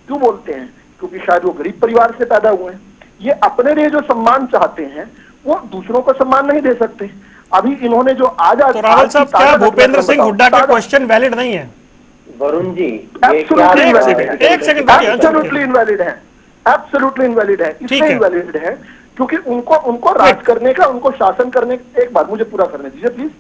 क्यों बोलते हैं? क्योंकि शायद वो गरीब परिवार से पैदा हुए हैं। ये अपने लिए जो सम्मान चाहते हैं वो दूसरों को सम्मान नहीं दे सकते। अभी इन्होंने जो आज तो रावल साहब, क्या भूपेंद्र सिंह हुड्डा का क्वेश्चन वैलिड नहीं है? वरुण जी, एक सेकंड, एब्सोल्युटली इनवैलिड है, एब्सोल्युटली इनवैलिड है। इसलिए इनवैलिड है क्योंकि उनको राज करने का, उनको शासन करने, एक बार मुझे पूरा करने दीजिए प्लीज।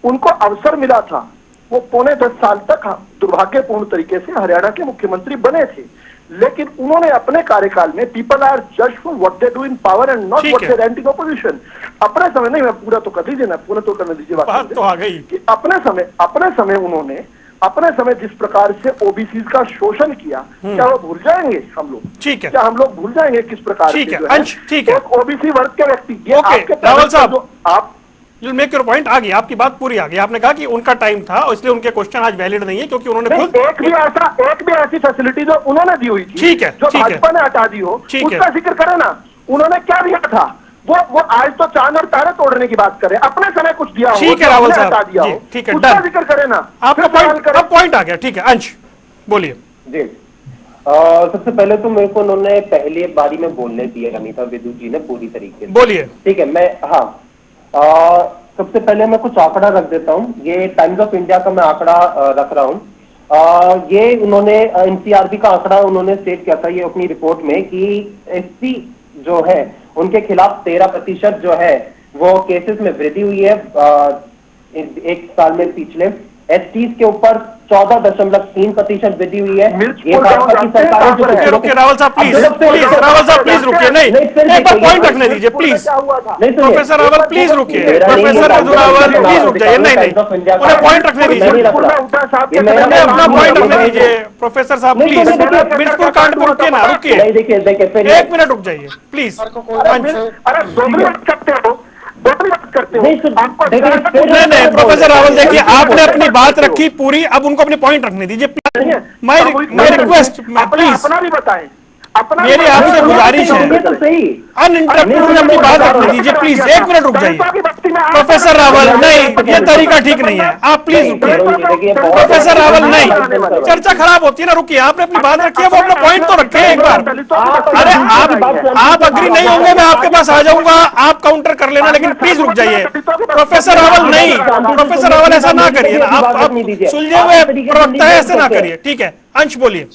उनको अवसर मिला था, वो 9.25 साल तक दुर्भाग्यपूर्ण तरीके से हरियाणा के मुख्यमंत्री बने थे, लेकिन उन्होंने अपने कार्यकाल में पीपल आर जज for what they do in power and not what they rent in opposition. अपने समय नहीं, मैं पूरा तो कर दीजिए ना, पूरा तो करने दीजिए बात तो आ गई कि अपने समय उन्होंने अपने समय जिस प्रकार से ओबीसी का शोषण किया, क्या वो भूल जाएंगे हम लोग? ठीक है, क्या हम लोग भूल जाएंगे किस प्रकार ठीक से है जो है अंश, ठीक है, एक ओबीसी वर्ग के व्यक्ति ये ओके, आपके रावल साहब, जो आप यू मेक योर पॉइंट, आ गई आपकी बात पूरी आ गई। आपने कहा कि उनका टाइम था और इसलिए उनके क्वेश्चन आज वैलिड नहीं है क्योंकि उन्होंने खुद एक भी ऐसी फैसिलिटी जो उन्होंने दी हुई थी, ठीक है, जो ठीक है, भाजपा ने हटा दी हो, ठीक है, उसका जिक्र करें ना। उन्होंने क्या दिया था? वो आज तो चांद और तारे तोड़ने की बात करें, अपने समय कुछ दिया हो, ठीक है रावल हटा साहब दिया जी, हो, ठीक है, उसका डन, जिक्र करें ना। आपका पॉइंट आ गया, ठीक है अंश बोलिए। जी सबसे पहले तो मेरे को उन्होंने पहली बारी में बोलने दिया अनीता विदुर जी ने पूरी तरीके से, बोलिए। ठीक है, मैं सबसे पहले मैं कुछ आंकड़ा रख देता हूँ। ये टाइम्स ऑफ इंडिया का मैं आंकड़ा रख रहा हूँ। ये उन्होंने एनसीआरबी का आंकड़ा उन्होंने स्टेट किया था ये अपनी रिपोर्ट में कि एससी जो है उनके खिलाफ 13% जो है वो केसेस में वृद्धि हुई है एक साल में पिछले। एसटीज के ऊपर 14.3% वृद्धि हुई है। ये भाजपा की सरकार जो रुकिए रावल साहब प्लीज, रावल साहब प्लीज रुकिए, नहीं एक बार पॉइंट रखने दीजिए प्लीज, प्रोफेसर रावल प्लीज रुकिए, प्रोफेसर रावल प्लीज रुक जाइए, नहीं उन्हें पॉइंट रखने दीजिए, उन्हें अपना पॉइंट रखने दीजिए प्रोफेसर साहब प्लीज, बिल्कुल कांड को रुकिए ना, रुकिए एक मिनट रुक जाइए प्लीज। नहीं प्रोफेसर रावल देखिए आपने अपनी बात रखी पूरी, अब उनको अपनी पॉइंट रखने दीजिए। माय रिक्वेस्ट प्लीज, अपना भी बताएं, मेरी आपसे गुजारिश है, अनइंटरप्टेड अपनी बात रखने दीजिए प्लीज, एक मिनट रुक जाइए प्रोफेसर रावल, नहीं ये तरीका ठीक नहीं है, आप प्लीज रुकिए प्रोफेसर रावल, नहीं चर्चा खराब होती है ना, रुकिए आपने अपनी बात रखी है, वो अपना पॉइंट तो रखे एक बार। अरे आप अग्री नहीं होंगे मैं आपके पास आ जाऊंगा, आप काउंटर कर लेना, लेकिन प्लीज रुक जाइए प्रोफेसर रावल, नहीं प्रोफेसर रावल ऐसा ना करिए ना, आप सुलझे हुए प्रवक्ता है, ऐसे ना करिए, ठीक है अंश बोलिए।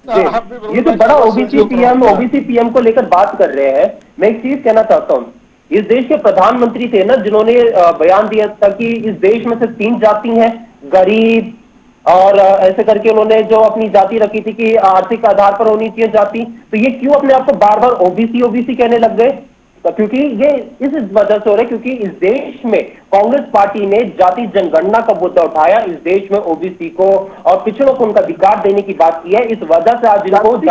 ये तो बड़ा ओबीसी पीएम को लेकर बात कर रहे हैं। मैं एक चीज कहना चाहता हूँ, इस देश के प्रधानमंत्री थे ना जिन्होंने बयान दिया था कि इस देश में से 3 जाति हैं, गरीब और ऐसे करके उन्होंने जो अपनी जाति रखी थी कि आर्थिक आधार पर होनी चाहिए जाति, तो ये क्यों अपने आप को बार बार ओबीसी कहने लग गए? क्योंकि ये इस वजह से हो रहा है क्योंकि इस देश में कांग्रेस पार्टी ने जाति जनगणना का मुद्दा उठाया, इस देश में ओबीसी को और पिछड़ों को उनका अधिकार देने की बात की है, इस वजह से आज इनको एक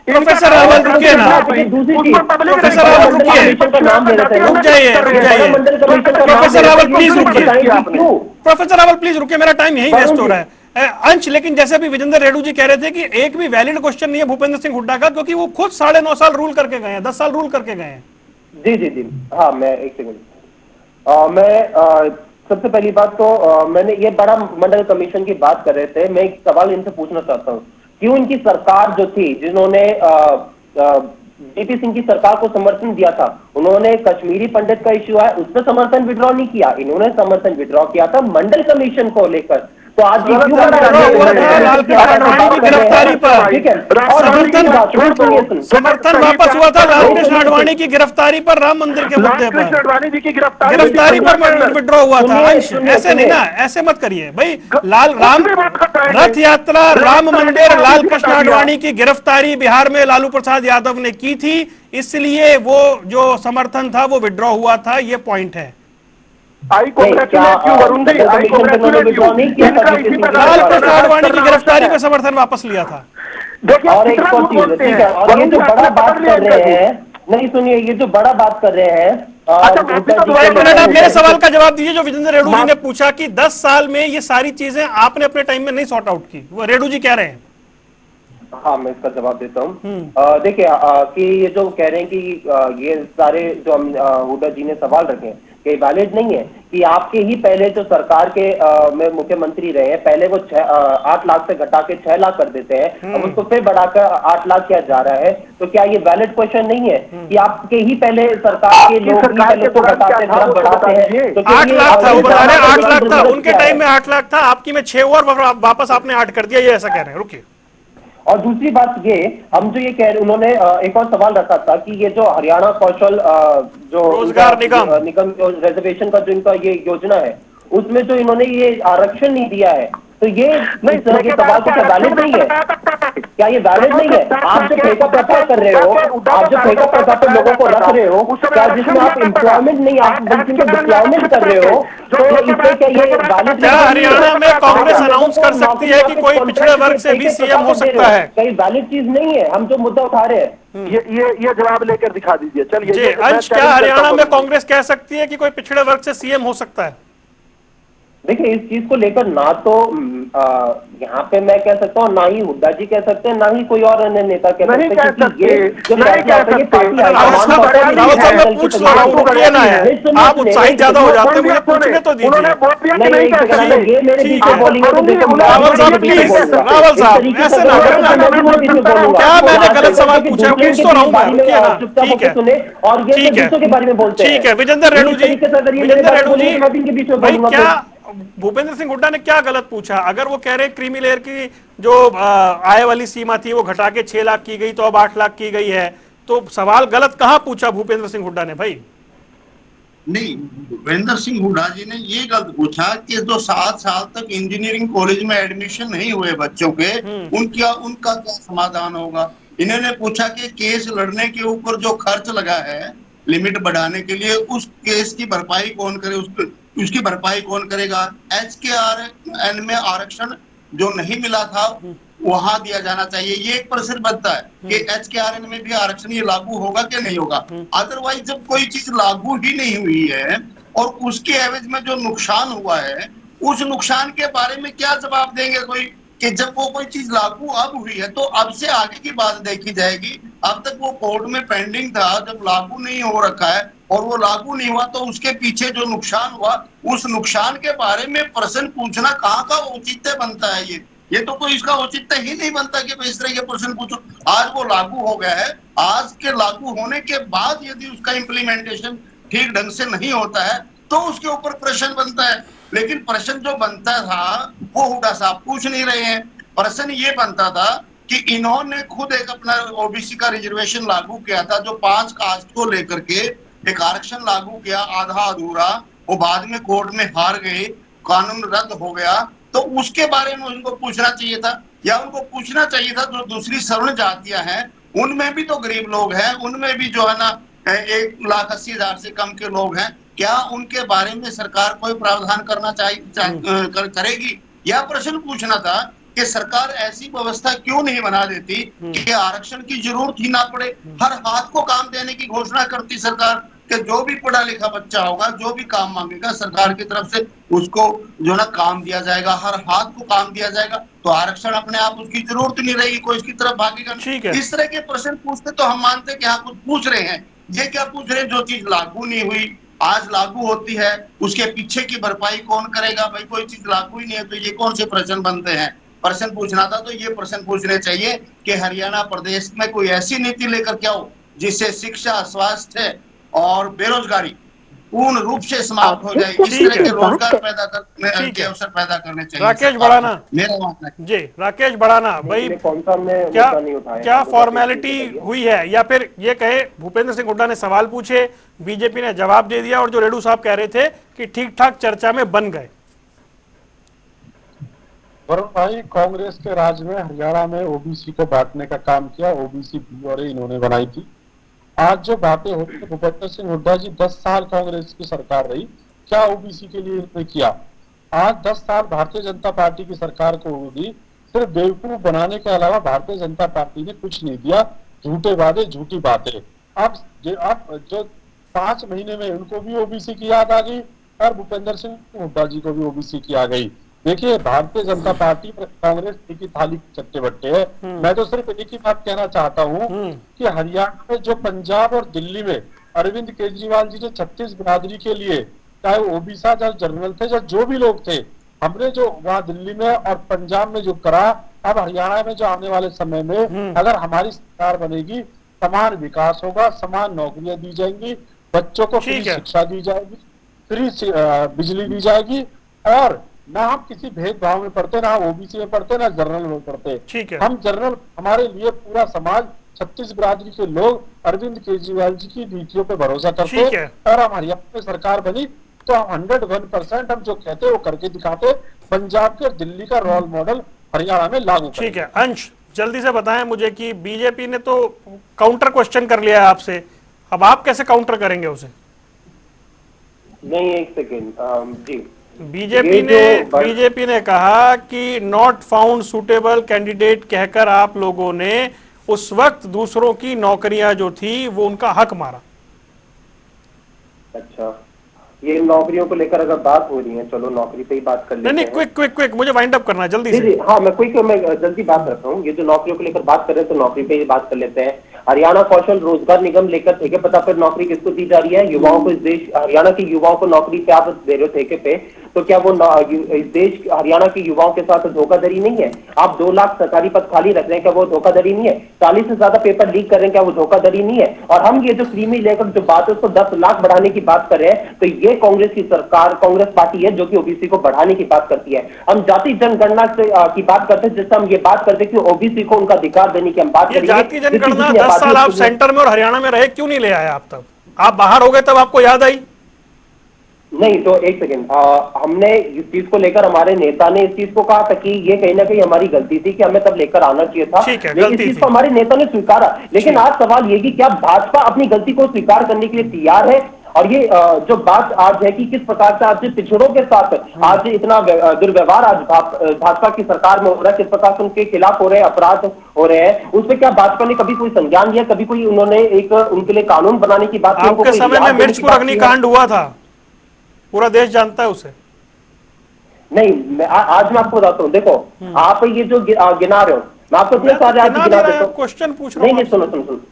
प्रोफेसर रावल रुकिए ना, प्रोफेसर रावल रुकिए, रुक जाइए प्रोफेसर रावल प्लीज रुकिए, प्रोफेसर रावल प्लीज रुकिए, मेरा टाइम यही वेस्ट हो रहा है। अंश, लेकिन जैसे अभी विजेंद्र रेड्डी जी कह रहे थे कि एक भी वैलिड क्वेश्चन नहीं है भूपेंद्र सिंह हुड्डा का, क्योंकि वो खुद 9.5 साल रूल करके गए हैं, 10 साल रूल करके गए हैं। जी हाँ, मैं एक सेकंड मैं सबसे पहली बात तो मैंने ये बड़ा मंडल कमीशन की बात कर रहे थे, मैं एक सवाल इनसे पूछना चाहता हूँ, क्यों इनकी सरकार जो थी जिन्होंने बीपी सिंह की सरकार को समर्थन दिया था, उन्होंने कश्मीरी पंडित का इश्यू है उस पर समर्थन विड्रॉ नहीं किया, इन्होंने समर्थन विड्रॉ किया था मंडल कमीशन को लेकर। तो आज गिरफ्तारी पर, ठीक है, समर्थन वापस हुआ था लालकृष्ण आडवाणी की गिरफ्तारी पर, राम मंदिर के मुद्दे पर गिरफ्तारी पर विड्रॉ हुआ था। ऐसे नहीं ना, ऐसे मत करिए भाई, राम रथ यात्रा, राम मंदिर, लालकृष्ण आडवाणी की गिरफ्तारी बिहार में लालू प्रसाद यादव ने की थी, इसलिए वो जो समर्थन था वो विड्रॉ हुआ था, ये पॉइंट है। लालकृष्ण आडवाणी की गिरफ्तारी पर समर्थन वापस लिया था। और एक और ये जो बड़ा बात कर रहे हैं, नहीं सुनिए, ये जो बड़ा बात कर रहे हैं, एक मिनट आप मेरे सवाल का जवाब दीजिए जो विजेंद्र रेड्डी जी ने पूछा कि 10 साल में ये सारी चीजें आपने अपने टाइम में नहीं सॉर्ट आउट की, वो रेड्डी जी कह रहे हैं। हाँ, मैं इसका जवाब देता हूँ। देखिए कि ये जो कह रहे हैं कि ये सारे जो हुड्डा जी ने सवाल रखे हैं कि वैलिड नहीं है, कि आपके ही पहले जो सरकार के में मुख्यमंत्री रहे हैं, पहले वो 8 लाख से घटा के 6 लाख कर देते हैं, अब उसको फिर बढ़ाकर 8 लाख किया जा रहा है, तो क्या ये वैलिड क्वेश्चन नहीं है कि आपके ही पहले सरकार के लोग ही पहले तो घटाते बढ़ाते हैं? तो 8 लाख था, वो बता रहे 8 लाख था, उनके टाइम में 8 लाख था, आपकी में 6 और वापस आपने 8 कर दिया, ये ऐसा कह रहे हैं। रुकिए, और दूसरी बात ये, हम जो ये कह रहे, उन्होंने एक और सवाल रखा था कि ये जो हरियाणा कौशल जो रोजगार निगम जो रिजर्वेशन का जो इनका ये योजना है, उसमें जो इन्होंने ये आरक्षण नहीं दिया है, तो ये इस तरह के सवाल को क्या वैलिड नहीं है? क्या ये वैलिड नहीं है? आप जो ठेका प्रथा कर रहे हो, आप जो ठेका प्रथा पर लोगों को रख रहे हो, क्या जिसमें आप एम्प्लॉयमेंट नहीं, आप बल्कि उनको डिप्लॉयमेंट कर रहे हो, तो इससे क्या ये वैलिड? क्या हरियाणा में कांग्रेस अनाउंस कर सकती है कि कोई पिछड़े वर्ग से भी सीएम हो सकता है? कहीं वैलिड चीज नहीं है, हम जो मुद्दा उठा रहे हैं। ये जवाब लेकर दिखा दीजिए। चलिए जी अंश, क्या हरियाणा में कांग्रेस कह सकती है कि कोई पिछड़े वर्ग से सीएम हो सकता है? देखिए, इस चीज को लेकर ना तो यहाँ पे मैं कह सकता हूँ, ना ही हुड्डा जी कह सकते हैं, ना ही कोई और अन्य नेता कह सकते हैं, क्योंकि ये जो फैसला होता है ये पार्टी हाईकमान पूछ लो, आप उत्साहित ज्यादा हो जाते हैं, मुझे पूछने तो दीजिए। ये मेरे बीच में बोलेंगे तो देखो, रावल साहब प्लीज, रावल साहब ऐसे ना करें। क्या मैंने गलत सवाल पूछा है? पूछ तो रहा हूँ मैं, रुकिए ना। ठीक है, सुने और ये दूसरों के बारे में बोलते हैं। ठीक है, विजेंद्र रेणु जी, विजेंद्र रेणु जी, मैं भी इनके बीच में भाई बोलूंगा। क्या भूपेंद्र सिंह हुड्डा ने क्या गलत पूछा? अगर वो कह रहे क्रीमी लेयर की जो आय वाली सीमा थी वो घटा के 6 लाख की गई तो अब 8 लाख की गई है, तो सवाल गलत कहां पूछा भूपेंद्र सिंह हुड्डा ने? भाई नहीं, भूपेंद्र सिंह हुड्डा जी ने ये गलत पूछा कि जो 7 साल तक इंजीनियरिंग कॉलेज में एडमिशन नहीं हुए बच्चों के, उनका क्या समाधान होगा। इन्होंने पूछा कि केस लड़ने के ऊपर जो खर्च लगा है लिमिट बढ़ाने के लिए, उस केस की भरपाई कौन करे, उसकी भरपाई कौन करेगा। HKRN में आरक्षण जो नहीं मिला था वहां दिया जाना चाहिए, ये एक प्रश्न बनता है कि HKRN में भी आरक्षण ये लागू होगा कि नहीं होगा। अदरवाइज जब कोई चीज लागू ही नहीं हुई है और उसके एवज में जो नुकसान हुआ है, उस नुकसान के बारे में क्या जवाब देंगे कोई, कि जब वो कोई चीज लागू अब हुई है तो अब से आगे की बात देखी जाएगी। अब तक वो कोर्ट में पेंडिंग था, जब लागू नहीं हो रखा है और वो लागू नहीं हुआ तो उसके पीछे जो नुकसान हुआ, उस नुकसान के बारे में प्रश्न पूछना कहाँ का औचित्य बनता है? ये तो कोई इसका औचित्य ही नहीं बनता कि मैं इस तरह के प्रश्न पूछूं। आज वो लागू हो गया है, आज के लागू होने के बाद यदि उसका इम्प्लीमेंटेशन ठीक ढंग से नहीं होता है तो उसके ऊपर प्रश्न बनता है। लेकिन प्रश्न जो बनता था वो हुड्डा साहब पूछ नहीं रहे हैं। प्रश्न ये बनता था कि इन्होंने खुद एक अपना ओबीसी का रिजर्वेशन लागू किया था, जो 5 कास्ट को लेकर के एक आरक्षण लागू किया आधा अधूरा, वो बाद में कोर्ट में हार गए, कानून रद्द हो गया, तो उसके बारे में उनको पूछना चाहिए था। या उनको पूछना चाहिए था जो दूसरी सवर्ण जातियां हैं, उनमें भी तो गरीब लोग हैं, उनमें भी जो है ना 1,80,000 से कम के लोग हैं, क्या उनके बारे में सरकार कोई प्रावधान करना करेगी? यह प्रश्न पूछना था कि सरकार ऐसी व्यवस्था क्यों नहीं बना देती कि आरक्षण की जरूरत ही ना पड़े। हर हाथ को काम देने की घोषणा करती सरकार कि जो भी पढ़ा लिखा बच्चा होगा, जो भी काम मांगेगा सरकार की तरफ से उसको जो ना काम दिया जाएगा, हर हाथ को काम दिया जाएगा, तो आरक्षण अपने आप उसकी जरूरत नहीं रहेगी, कोई इसकी तरफ भागेगा। इस तरह के प्रश्न पूछते तो हम मानते हैं कि हाँ कुछ पूछ रहे हैं। ये क्या पूछ रहे हैं? जो चीज लागू नहीं हुई आज लागू होती है, उसके पीछे की भरपाई कौन करेगा? भाई कोई चीज लागू ही नहीं है तो ये कौन से प्रश्न बनते हैं? प्रश्न पूछना था तो ये प्रश्न पूछने चाहिए कि हरियाणा प्रदेश में कोई ऐसी नीति लेकर के आओ जिससे शिक्षा, स्वास्थ्य और बेरोजगारी पूर्ण रूप से समाप्त हो जाए। इस तरह के रोजगार पैदा करने के अवसर पैदा करने चाहिए। राकेश बढ़ाना, मेरा मानना है जी राकेश बढ़ाना भाई, क्या फॉर्मेलिटी हुई है या फिर ये कहे भूपेंद्र सिंह हुड्डा ने सवाल पूछे, बीजेपी ने जवाब दे दिया और जो रेणु साहब कह रहे थे कि ठीक ठाक चर्चा में बन गए? वरुण भाई, कांग्रेस के राज में हरियाणा में ओबीसी को बांटने का काम किया, ओबीसी बी और इन्होंने बनाई थी। आज जो बातें होती है, भूपेंद्र सिंह हुड्डा जी 10 साल कांग्रेस की सरकार रही, क्या ओबीसी के लिए इन्होंने किया? आज 10 साल भारतीय जनता पार्टी की सरकार को होगी, सिर्फ बेवकूफ बनाने के अलावा भारतीय जनता पार्टी ने कुछ नहीं दिया। झूठे वादे, झूठी बातें। अब जो 5 महीने में उनको भी ओबीसी की याद आ गई और भूपेंद्र सिंह हुड्डा जी को भी ओबीसी की आ गई। देखिए, भारतीय जनता पार्टी पर कांग्रेस एक ही थाली के चट्टे बट्टे है। मैं तो सिर्फ एक ही बात कहना चाहता हूँ कि हरियाणा में जो पंजाब और दिल्ली में अरविंद केजरीवाल जी जो 36 बिरादरी के लिए, चाहे वो ओबीसी या जनरल थे, जो भी लोग थे, हमने जो वहाँ दिल्ली में और पंजाब में जो करा, अब हरियाणा में जो आने वाले समय में अगर हमारी सरकार बनेगी, समान विकास होगा, समान नौकरियां दी जाएंगी, बच्चों को फ्री शिक्षा दी जाएगी, फ्री बिजली दी जाएगी और ना हम किसी भेदभाव में पढ़ते, ना ओबीसी में पढ़ते, ना जनरल में पढ़ते। ठीक है। हम जनरल, हमारे लिए पूरा समाज 36 बिरादरी के लोग अरविंद केजरीवाल जी की नीतियों पे भरोसा करते ठीक है। और हमारी अपनी सरकार बनी तो हम 101% हम जो कहते वो करके दिखाते। पंजाब के और दिल्ली का रोल मॉडल हरियाणा में लागू करेंगे। ठीक है। अंश, जल्दी से बताएं मुझे कि बीजेपी ने तो काउंटर क्वेश्चन कर लिया है आपसे, अब आप कैसे काउंटर करेंगे उसे? नहीं, एक सेकेंड जी। बीजेपी ने कहा कि नॉट फाउंड सुटेबल कैंडिडेट कहकर आप लोगों ने उस वक्त दूसरों की नौकरियां जो थी वो उनका हक मारा। अच्छा, ये नौकरियों को लेकर अगर बात हो रही है, चलो नौकरी पे ही बात कर लेते हैं। नहीं, क्विक मुझे वाइंड अप करना है जल्दी जी से। जी, हाँ, मैं जल्दी बात करता हूँ। ये जो नौकरियों को लेकर बात कर रहे हैं तो नौकरी पे ही बात कर लेते हैं। हरियाणा कौशल रोजगार निगम लेकर ठेके पता पर नौकरी किसको दी जा रही है? युवाओं को। इस देश हरियाणा के युवाओं को नौकरी पे आप दे रहे हो ठेके पे, तो क्या वो इस देश हरियाणा के युवाओं के साथ धोखाधड़ी नहीं है? आप 2 लाख सरकारी पद खाली रख रहे हैं, क्या वो धोखाधड़ी नहीं है? 40 से ज्यादा पेपर लीक कर रहे हैं, क्या वो धोखाधड़ी नहीं है? और हम ये जो क्रीमी लेकर जो बात है उसको 10 लाख बढ़ाने की बात कर रहे हैं, तो ये कांग्रेस की सरकार, कांग्रेस पार्टी है जो कि ओबीसी को बढ़ाने की बात करती है। हम जाति जनगणना की बात करते हैं, जिससे हम ये बात करते हैं कि ओबीसी को उनका अधिकार देने की हम बात करेंगे। जाति जनगणना 10 साल आप सेंटर में और हरियाणा में रहे, क्यों नहीं ले आए आप? तब आप बाहर हो गए तब आपको याद आई? नहीं, तो एक सेकेंड, हमने इस चीज को लेकर, हमारे नेता ने इस चीज को कहा था कि ये कहीं ना कहीं हमारी गलती थी कि हमें तब लेकर आना चाहिए था। ठीक है, लेकिन इस चीज को हमारे नेता ने स्वीकारा। लेकिन आज सवाल ये कि क्या भाजपा अपनी गलती को स्वीकार करने के लिए तैयार है? और ये जो बात आज है कि किस प्रकार से आज पिछड़ों के साथ आज इतना दुर्व्यवहार आज भाजपा की सरकार में हो रहा है, किस प्रकार से उनके खिलाफ हो रहे हैं, अपराध हो रहे हैं, उसमें क्या भाजपा ने कभी कोई संज्ञान लिया? कभी कोई उन्होंने एक उनके लिए कानून बनाने की बात की? आपके समय में मिर्चपुर अग्निकांड हुआ था, पूरा देश जानता है उसे। नहीं, आज मैं आपको बताता हूँ। देखो, आप ये जो गिना रहे हो, मैं आपको इतने सारे आज गिना देता हूँ। क्वेश्चन पूछ रहा हूँ। नहीं, सुनो,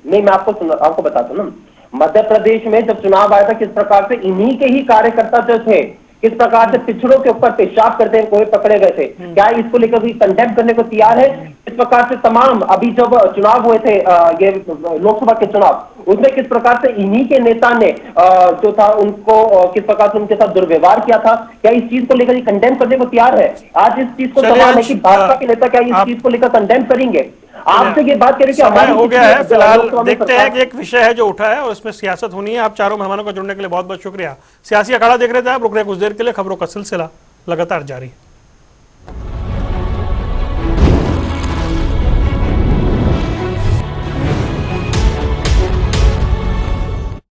नहीं, मैं आपको बताता हूँ ना। मध्य प्रदेश में जब चुनाव आया था, किस प्रकार से इन्हीं के ही कार्यकर्ता जो थे, किस प्रकार से पिछड़ों के ऊपर पेशाब करते हुए पकड़े गए थे। क्या इसको लेकर कोई कंडेम करने को तैयार है? इस प्रकार से तमाम अभी जब चुनाव हुए थे, ये लोकसभा के चुनाव, उसमें किस प्रकार से इन्हीं के नेता ने जो था उनको किस प्रकार से उनके साथ दुर्व्यवहार किया था, क्या इस चीज को लेकर कंडेम करने को तैयार है? आज इस चीज को सवाल है कि भाजपा के नेता क्या इस चीज को लेकर कंडेम करेंगे? आपसे ये बात करें कि समय हो गया है, फिलहाल देखते हैं कि एक विषय है जो उठा है और इसमें सियासत होनी है। आप चारों मेहमानों का जुड़ने के लिए बहुत बहुत शुक्रिया। सियासी अखाड़ा देख रहे थे आप, रुक रहे कुछ देर के लिए, खबरों का सिलसिला लगातार जारी है।